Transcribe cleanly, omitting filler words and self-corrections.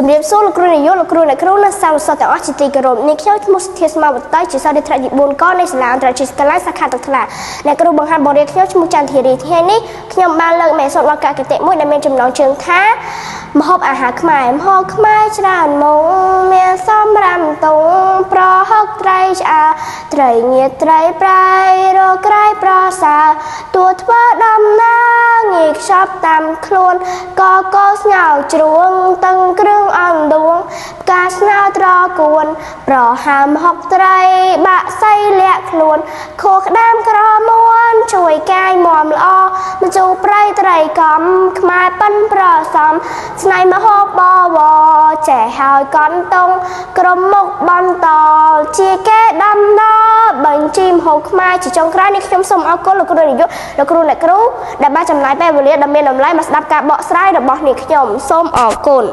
ជំរាបសួរលោកគ្រូនាយកលោកគ្រូអ្នកគ្រូនិងសាស្ត្រទាំងអស់ជាទីគោរពនេះខ្ញុំឈ្មោះសុធាស្មារតីជាសិស្សនិស្សិតទី4កនៃសាលាអន្តរជាតិកន្លែងសាខាទឹកថ្លាអ្នកគ្រូបង្ហាត់បទរៀនខ្ញុំឈ្មោះចន្ទធារីថ្ងៃនេះខ្ញុំបានលើកមេសូតវគ្គគតិមួយដែលមានចំណងជើងថាម្ហូបអាហារខ្មែរម្ហូបខ្មែរច្រើនមុខមានសម្រាំតុងប្រហុកត្រីឆ្អើរត្រីងៀតត្រីប្រៃរកក្រៃប្រសើរទួធ្វើដំណើរងាយខ្ចប់តាមខ្លួនកកស្ងោជ្រួងតឹងគ្រឿងអណ្ដួងផ្កាស្នោត្រកួនប្រហើមហុកត្រីបាក់សៃលាក់ខ្លួនខួរក្តាមក្រមួនជួយកាយមាំល្អម្ជូរប្រៃត្រីកំខ្មែរប៉ិនប្រសំស្នៃមហូបបវរចេះហើយកន្តងក្រុមមុខបន្តជាគេដំណបញ្ជីមហូបខ្មែរជាចុងក្រោយនេះខ្ញុំសូមអរគុណលោកគ្រូនាយកលោកគ្រូអ្នកគ្រូដែលបានចំណាយពេលវេលាដ៏មានតម្លៃមកស្ដាប់ការបកស្រាយរបស់នាងខ្ញុំសូមអរគុណ